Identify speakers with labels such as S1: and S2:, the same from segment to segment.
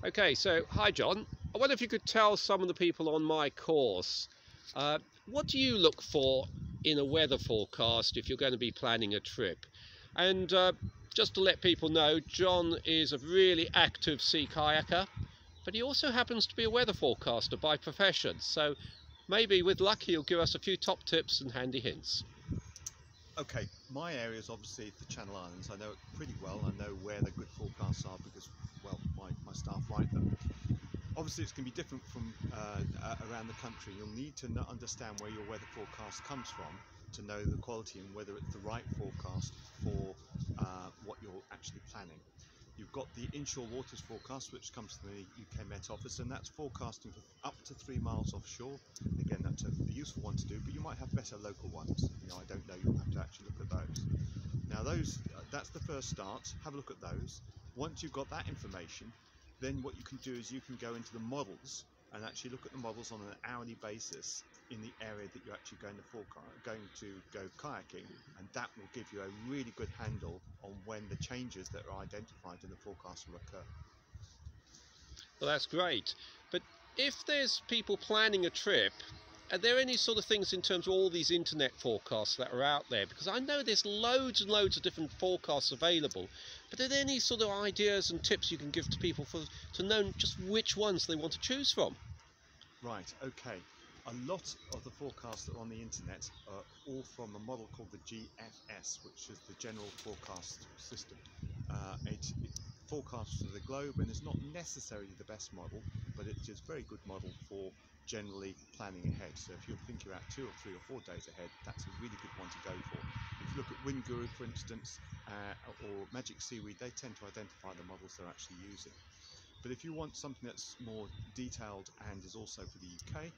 S1: Okay, so hi John. I wonder if you could tell some of the people on my course, what do you look for in a weather forecast if you're going to be planning a trip? And just to let people know, John is a really active sea kayaker, but he also happens to be a weather forecaster by profession. So maybe with luck he'll give us a few top tips and handy hints.
S2: Okay, my area is obviously the Channel Islands. I know it pretty well. I know where the good forecasts are because, well, my staff write them. Obviously, it's going to be different from around the country. You'll need to understand where your weather forecast comes from to know the quality and whether it's the right forecast for what you're actually planning. You've got the inshore waters forecast, which comes from the UK Met Office, and that's forecasting for up to 3 miles offshore. Again, that's a useful one to do, but you might have better local ones. I don't know, you'll have to actually look at those. Now that's the first start. Have a look at those. Once you've got that information, then what you can do is you can go into the models and actually look at the models on an hourly basis in the area that you're actually going to go kayaking, and that will give you a really good handle on when the changes that are identified in the forecast will occur.
S1: Well, that's great. But if there's people planning a trip, are there any sort of things in terms of all these internet forecasts that are out there? Because I know there's loads and loads of different forecasts available, but are there any sort of ideas and tips you can give to people to know just which ones they want to choose from?
S2: Right, okay. A lot of the forecasts that are on the internet are all from a model called the GFS, which is the General Forecast System. It forecasts for the globe and is not necessarily the best model, but it is a very good model for generally planning ahead. So if you're thinking about 2 or 3 or 4 days ahead, that's a really good one to go for. If you look at Wind Guru, for instance, or Magic Seaweed, they tend to identify the models they're actually using. But if you want something that's more detailed and is also for the UK,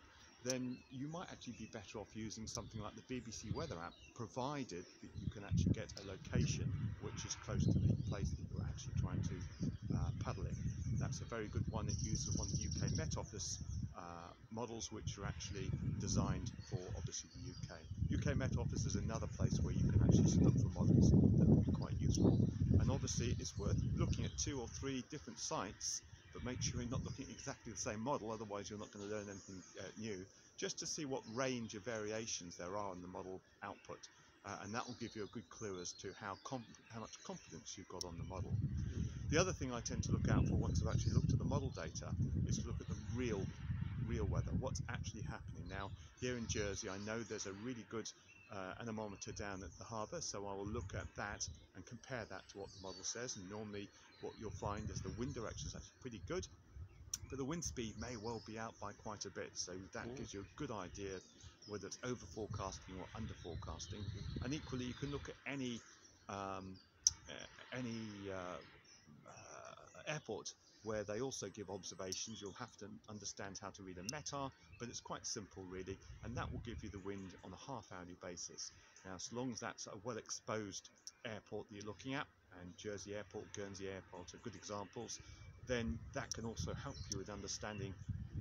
S2: then you might actually be better off using something like the BBC Weather app, provided that you can actually get a location which is close to the place that you're actually trying to paddle in. That's a very good one. It uses one of the UK Met Office models, which are actually designed for obviously the UK. UK Met Office is another place where you can actually look for models that will be quite useful. And obviously it's worth looking at 2 or 3 different sites, but make sure you're not looking at exactly the same model, otherwise you're not going to learn anything new, just to see what range of variations there are in the model output. And that will give you a good clue as to how much confidence you've got on the model. The other thing I tend to look out for once I've actually looked at the model data is to look at the real weather, what's actually happening. Now, here in Jersey, I know there's a really good anemometer down at the harbour, so I will look at that and compare that to what the model says. And normally what you'll find is the wind direction is actually pretty good, but the wind speed may well be out by quite a bit, so that gives you a good idea whether it's over forecasting or under forecasting. And equally, you can look at any airport where they also give observations. You'll have to understand how to read a METAR, but it's quite simple really, and that will give you the wind on a half-hourly basis. Now, as long as that's a well-exposed airport that you're looking at, and Jersey Airport, Guernsey Airport are good examples, then that can also help you with understanding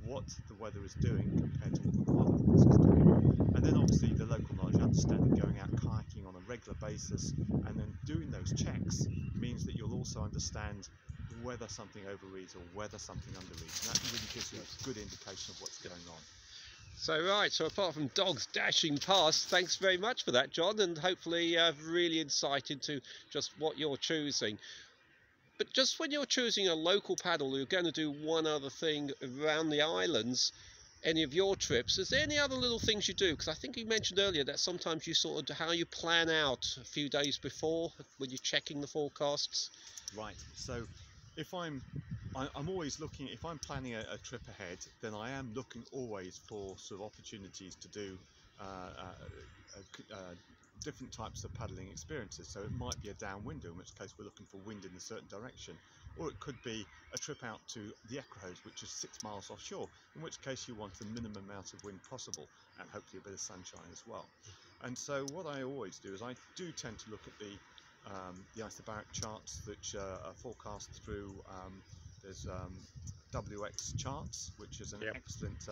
S2: what the weather is doing compared to what the model is doing. And then obviously the local knowledge, understanding going out kayaking on a regular basis and then doing those checks means that you'll also understand whether something overreads or whether something underreads, and that really gives you a good indication of what's going on.
S1: So apart from dogs dashing past, thanks very much for that, John, and hopefully really insight into just what you're choosing. But just when you're choosing a local paddle, you're going to do one other thing around the islands, any of your trips, is there any other little things you do? Because I think you mentioned earlier that sometimes you sort of, how you plan out a few days before when you're checking the forecasts.
S2: Right, so if I'm always looking, if I'm planning a trip ahead, then I am looking always for sort of opportunities to do different types of paddling experiences. So it might be a downwinder, in which case we're looking for wind in a certain direction, or it could be a trip out to the Echoes, which is 6 miles offshore, in which case you want the minimum amount of wind possible and hopefully a bit of sunshine as well. And so what I always do is I do tend to look at the isobaric charts which are forecast through there's WX charts, which is an excellent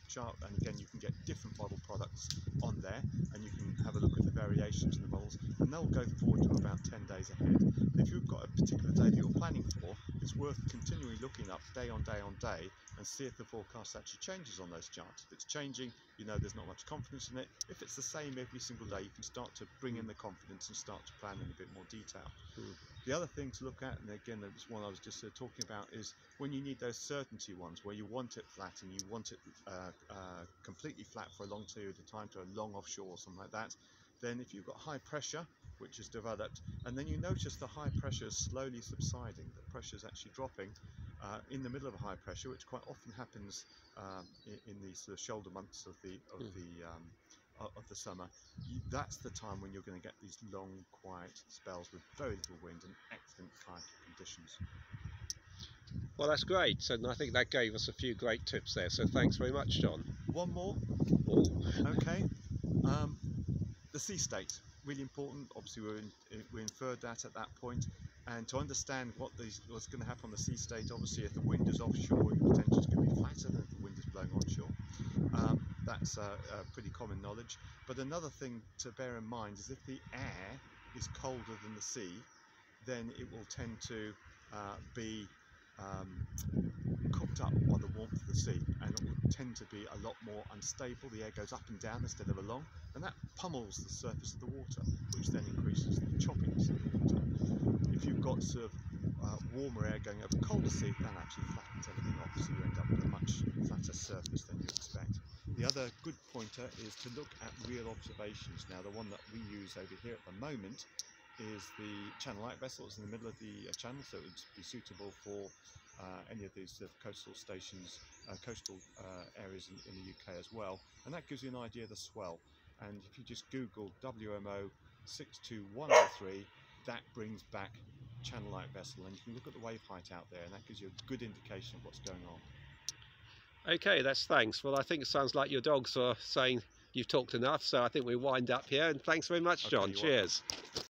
S2: chart, and again you can get different model products on there, and you can have a look at the variations in the models, and they'll go forward to about 10 days ahead. And if you've got a particular day that you're planning for, it's worth continually looking up day on day on day and see if the forecast actually changes on those charts. If it's changing, you know there's not much confidence in it. If it's the same every single day, you can start to bring in the confidence and start to plan in a bit more detail. The other thing to look at, and again that's one I was just talking about, is when you need those certainty ones where you want it flat and you want it completely flat for a long period of time, to a long offshore or something like that. Then if you've got high pressure which is developed, and then you notice the high pressure is slowly subsiding, the pressure is actually dropping in the middle of a high pressure, which quite often happens in the sort of shoulder months of the summer. That's the time when you're going to get these long quiet spells with very little wind and excellent kayaking conditions.
S1: Well, that's great, and I think that gave us a few great tips there, so thanks very much, John.
S2: One more.
S1: Oh.
S2: Okay. The sea state, really important. Obviously we inferred that at that point, and to understand what's going to happen on the sea state, obviously if the wind is offshore, it potentially is going to be flatter than if the wind is blowing onshore. That's pretty common knowledge. But another thing to bear in mind is if the air is colder than the sea, then it will tend to be cooked up by the warmth of the sea, and it will tend to be a lot more unstable. The air goes up and down instead of along, and that pummels the surface of the water, which then increases the choppiness of the water. If you've got sort of warmer air going over colder sea, that actually flattens everything off, so you end up with a much flatter surface than you expect. The other good pointer is to look at real observations. Now, the one that we use over here at the moment is the channel light vessel. It's in the middle of the channel, so it would be suitable for any of these coastal stations, coastal areas in the UK as well, and that gives you an idea of the swell. And if you just Google WMO 62103, that brings back channel light vessel, and you can look at the wave height out there, and that gives you a good indication of what's going on.
S1: Okay, that's thanks. Well, I think it sounds like your dogs are saying you've talked enough, so I think we wind up here, and thanks very much, John.
S2: Okay,
S1: Cheers.
S2: welcome.